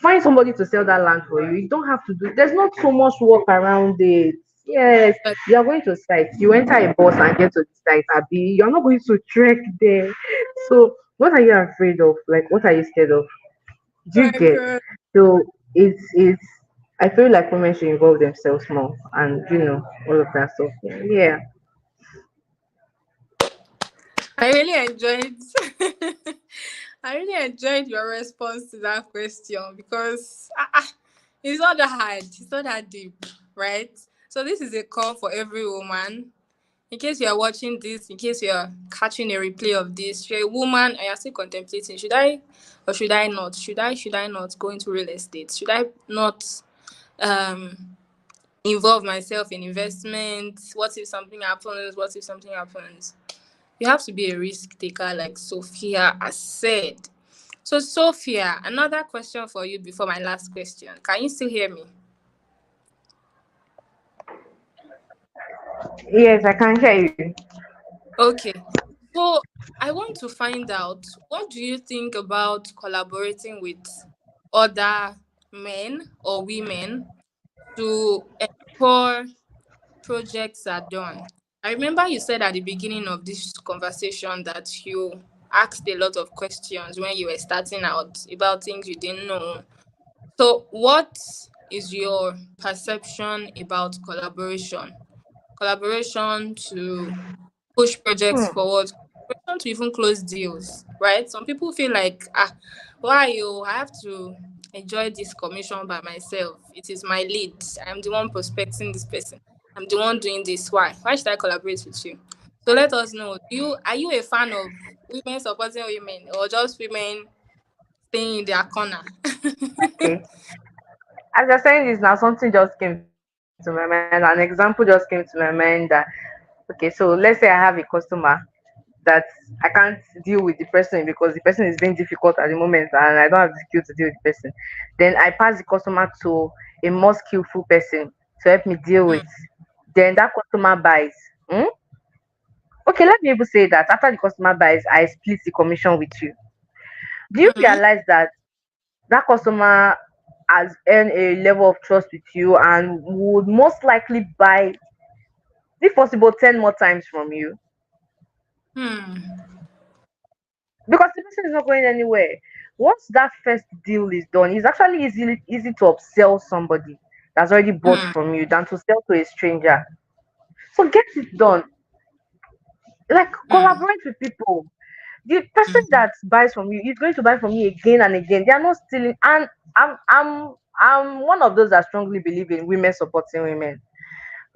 find somebody to sell that land for you. You don't have to do there's not so much work around it. Yes, but you are going to site. You enter a bus and get to the site, Abby. You're not going to trek there. So what are you afraid of? Like what are you scared of? Do you my get? God, So it's I feel like women should involve themselves more and all of that stuff. Yeah. I really enjoyed. I really enjoyed your response to that question because it's not that hard, it's not that deep, right? So this is a call for every woman. In case you are watching this, in case you are catching a replay of this, you're a woman and you're still contemplating, should I or should I not? Should I not go into real estate? Should I not um involve myself in investments? What if something happens? What if something happens? You have to be a risk taker, like Sophia has said. So, Sophia, another question for you before my last question. Can you still hear me? Yes, I can hear you. Okay. So, I want to find out, what do you think about collaborating with other men or women to ensure projects are done? I remember you said at the beginning of this conversation that you asked a lot of questions when you were starting out about things you didn't know. So, what is your perception about collaboration? Collaboration to push projects Hmm. forward, collaboration to even close deals, right? Some people feel like, why you? I have to. enjoy this commission by myself. It is my lead. I'm the one prospecting this person. I'm the one doing this. Why? Why should I collaborate with you? So let us know. Are you a fan of women supporting women or just women staying in their corner? Okay. As you're saying this now, something just came to my mind. An example just came to my mind that okay, so let's say I have a customer that I can't deal with the person because the person is being difficult at the moment and I don't have the skill to deal with the person. Then I pass the customer to a more skillful person to help me deal Hmm. with. Then that customer buys. Hmm? Okay, let me even say that after the customer buys, I split the commission with you. Do you Mm-hmm. realize that that customer has earned a level of trust with you and would most likely buy, if possible, 10 more times from you? Hmm. Because the person is not going anywhere. Once that first deal is done, it's actually easy to upsell somebody that's already bought Hmm. from you than to sell to a stranger. So get it done. Like Hmm. collaborate with people. The person Hmm. that buys from you is going to buy from you again and again. They are not stealing. And I'm one of those that strongly believe in women supporting women.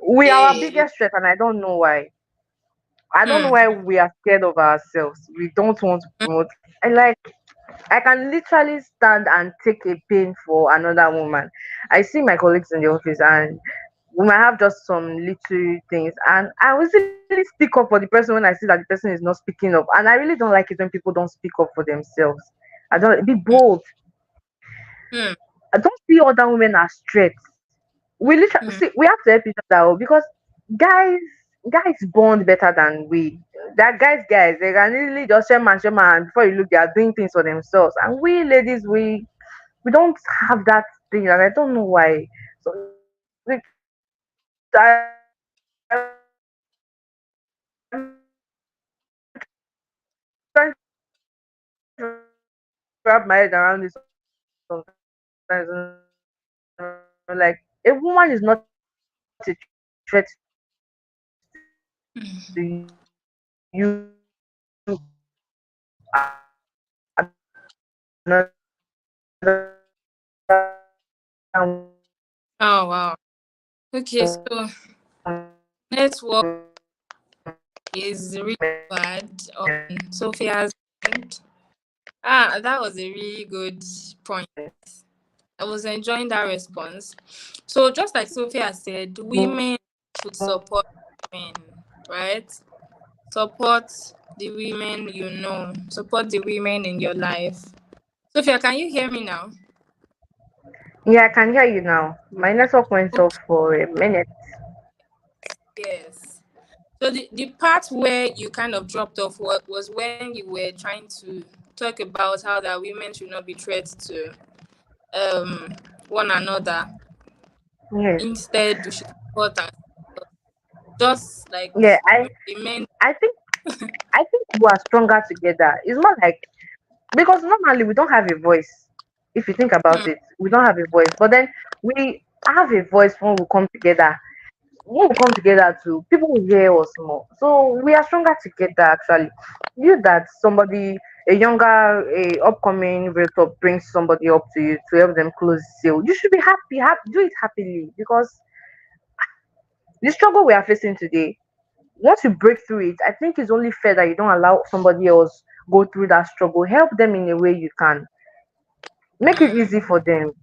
We are our Yeah. biggest threat, and I don't know why. I don't know Hmm. why we are scared of ourselves. We don't want to promote. And like I can literally stand and take a pain for another woman. I see my colleagues in the office and we might have just some little things and I will really speak up for the person when I see that the person is not speaking up. And I really don't like it when people don't speak up for themselves. I don't be bold. Hmm. I don't see other women as threats. We literally Hmm. see we have to help each other out because guys guys bond better than we. That guys, they can easily just share man, and before you look, they are doing things for themselves. And we ladies, we don't have that thing, and I don't know why. So I am trying to wrap my head around this sometimes. I'm like, if a woman is not a threat to you, like Oh wow. Okay, so network is really bad on Sophia's end. Ah, that was a really good point. I was enjoying that response. So just like Sophia said, women should support men, right? Support the women you know. Support the women in your life. Sophia, can you hear me now? yeah, I can hear you now. My network went off for a minute. Yes. So the part where you kind of dropped off was when you were trying to talk about how that women should not be threats to um one another. Yes. Instead, we should support and just like Yeah, the men. I think I think we are stronger together. It's more like because normally we don't have a voice. If you think about Hmm, it, we don't have a voice. But then we have a voice when we come together. When we come together too, people will hear us more. So we are stronger together actually. You that somebody a younger, a upcoming realtor brings somebody up to you to help them close sale. You should be happy, do it happily because the struggle we are facing today, once you break through it, I think it's only fair that you don't allow somebody else go through that struggle. Help them in a way you can. Make it easy hmm, for them.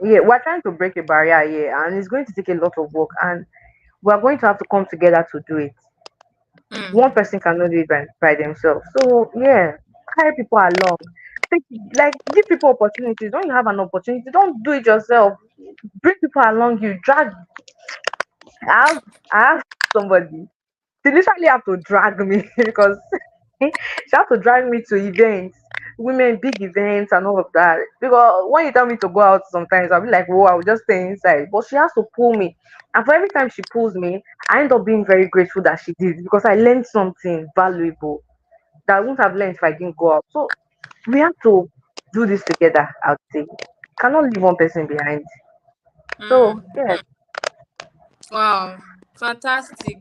Yeah, we're trying to break a barrier here, and it's going to take a lot of work, and we're going to have to come together to do it. One hmm, person cannot do it by themselves. So yeah, carry people along. Take, like give people opportunities. When you have an opportunity, don't do it yourself. Bring people along you. Drag. I have, I have somebody. She literally have to drag me because she have to drag me to events, women big events and all of that. Because when you tell me to go out sometimes, I'll be like, whoa, I'll just stay inside. But she has to pull me. And for every time she pulls me, I end up being very grateful that she did because I learned something valuable that I wouldn't have learned if I didn't go out. So we have to do this together, I would say. Cannot leave one person behind. So hmm. yeah. Wow, fantastic.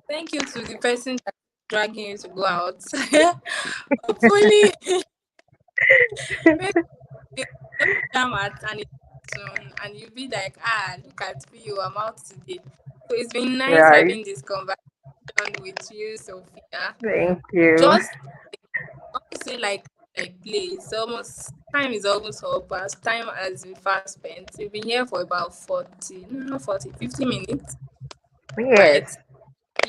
Thank you to the person that's dragging you to go out. Hopefully, maternity soon, and you'll be like, look at me, I'm out today. So it's been nice Right. having this conversation with you, Sophia. Thank you. Just want to say like please, almost time is almost up. As time has been fast spent. We've been here for about 40, no, not 40, 50 minutes, Yes. right?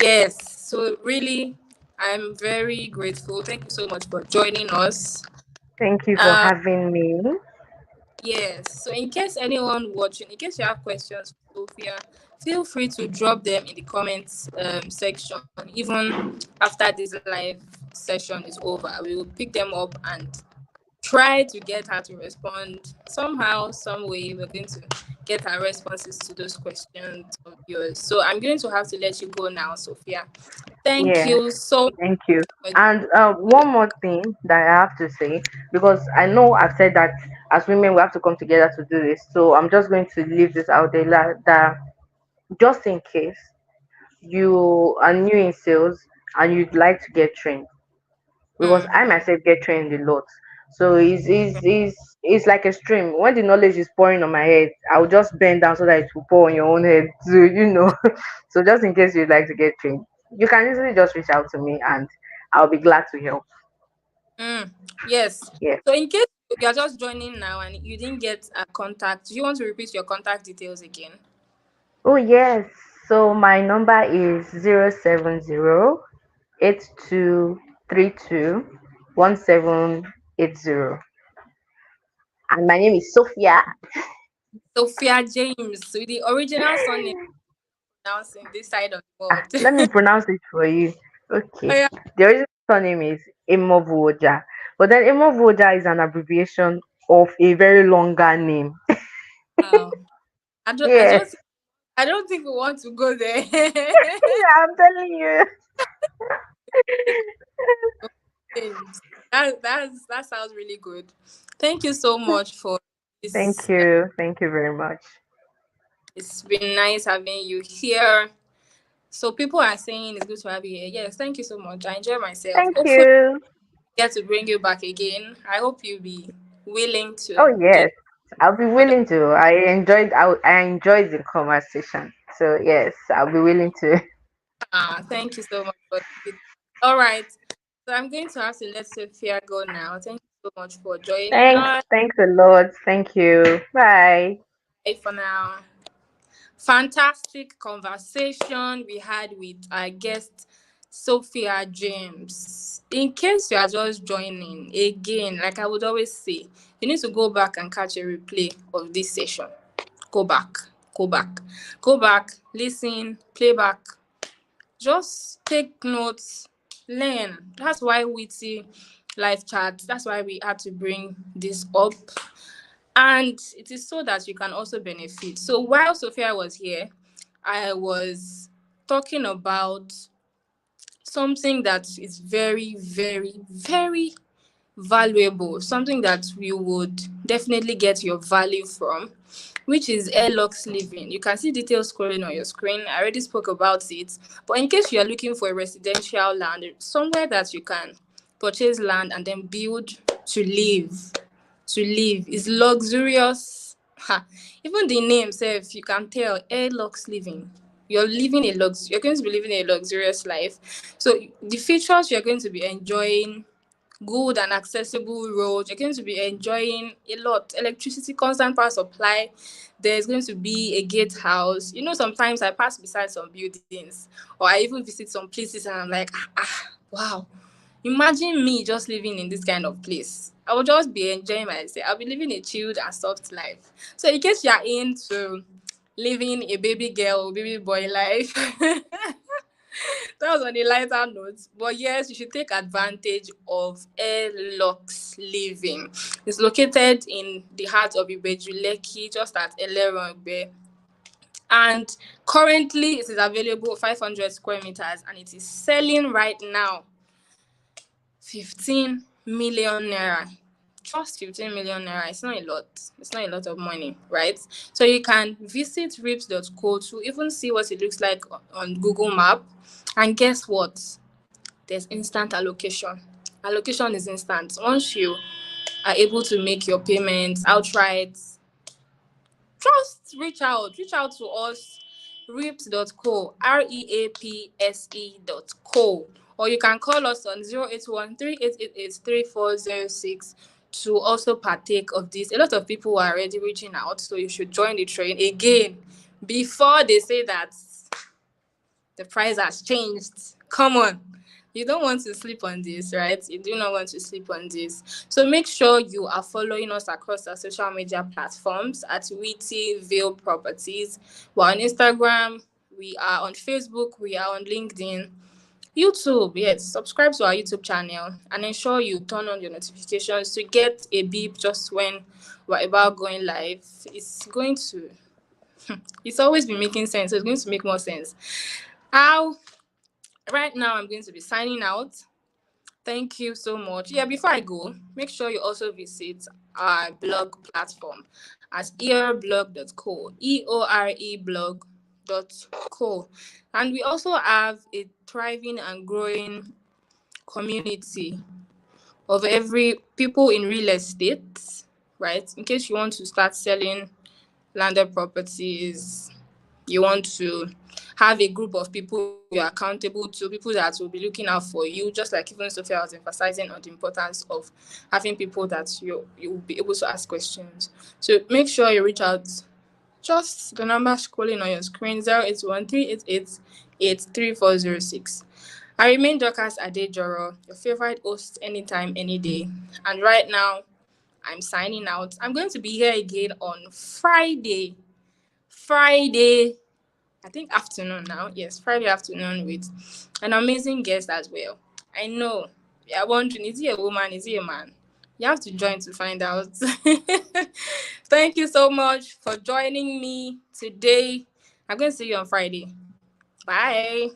Yes. So really, I'm very grateful. Thank you so much for joining us. Thank you for Uh, having me. yes. So in case anyone watching, in case you have questions for Sophia, feel free to drop them in the comments section. Even after this live session is over, we will pick them up and try to get her to respond somehow, some way. We're going to get her responses to those questions of yours. So I'm going to have to let you go now, Sophia. Thank Yes. you so Thank you. much. And one more thing that I have to say, because I know I've said that as women we have to come together to do this. So I'm just going to leave this out there that just in case you are new in sales and you'd like to get trained, because Mm, I myself get trained a lot. So it's like a stream. When the knowledge is pouring on my head, I'll just bend down so that it will pour on your own head too. So just in case you'd like to get trained, you can easily just reach out to me and I'll be glad to help. mm, yes. Yes. So in case you are just joining now and you didn't get a contact, do you want to repeat your contact details again? Oh yes. So my number is 07082321780. And my name is Sophia. Sophia James, with the original surname announcing this side of the Ah, world. let me pronounce it for you. Oh, Okay. yeah. The original surname is Imovuoja. But then Imovuoja is an abbreviation of a very longer name. Wow. I don't, I Yes. don't, I don't think we want to go there. Yeah, I'm telling you. James. That sounds really good. Thank you so much for Thank this. you. Thank you very much. It's been nice having you here. So people are saying it's good to have you here. Yes, thank you so much. I enjoy myself. Thank Hopefully, you. I get to bring you back again. I hope you'll be willing to Oh do yes. I'll be another. willing to. I enjoyed the conversation. So yes, I'll be willing to. Thank you so much for it. All right. So I'm going to have to let Sophia go now. Thank you so much for joining Thanks. us. Thanks a lot. Thank you. Bye. Bye for now. Fantastic conversation we had with our guest Sophia James. In case you are just joining, again, like I would always say, you need to go back and catch a replay of this session. Go back, go back, go back, listen, play back. Just take notes, learn. That's why Witty live chat. That's why we had to bring this up, and it is so that you can also benefit. So while Sophia was here, I was talking about something that is very, very, very valuable, something that you would definitely get your value from, which is airlocks living. You can see details scrolling on your screen. I already spoke about it. But in case you are looking for a residential land, somewhere that you can purchase land and then build to live, is luxurious. Ha. Even the name self, you can tell airlocks living. You're going to be living a luxurious life. So the features you're going to be enjoying, good and accessible roads. You're going to be enjoying a lot. Electricity, constant power supply. There's going to be a gatehouse. Sometimes I pass beside some buildings or I even visit some places and I'm like, wow. Imagine me just living in this kind of place. I will just be enjoying myself. I'll be living a chilled and soft life. So in case you're into living a baby girl, baby boy life, that was on a lighter note. But yes, you should take advantage of Airlocks Living. It's located in the heart of Ibeju-Lekki, just at Elerongbe. And currently, it is available 500 square meters and it is selling right now 15 million naira. Just 15 million naira. It's not a lot. It's not a lot of money, right? So you can visit rips.co to even see what it looks like on Google Map. And guess what? There's instant allocation. Allocation is instant. Once you are able to make your payments outright, just reach out to us, reapse.co, reapse.co, or you can call us on 081 3888 3406 to also partake of this. A lot of people are already reaching out, so you should join the train again before they say that the price has changed. Come on. You don't want to sleep on this, right? You do not want to sleep on this. So make sure you are following us across our social media platforms at Witty Veil Properties. We're on Instagram, we are on Facebook, we are on LinkedIn. YouTube, yes, subscribe to our YouTube channel and ensure you turn on your notifications to get a beep just when we're about going live. It's always been making sense, so it's going to make more sense. How Right now, I'm going to be signing out. Thank you so much. Yeah, before I go, make sure you also visit our blog platform at eorblog.co, eoreblog.co. And we also have a thriving and growing community of every people in real estate, right? In case you want to start selling landed properties, you want to have a group of people you're accountable to, people that will be looking out for you, just like even Sophia was emphasizing on the importance of having people that you will be able to ask questions. So make sure you reach out. Just the number scrolling on your screen, 081 3888 3406. I remain Dorcas Adejoro, your favorite host anytime, any day. And right now, I'm signing out. I'm going to be here again on Friday. I think afternoon now. Yes, Friday afternoon with an amazing guest as well. I know. You're wondering, is he a woman? Is he a man? You have to join to find out. Thank you so much for joining me today. I'm going to see you on Friday. Bye.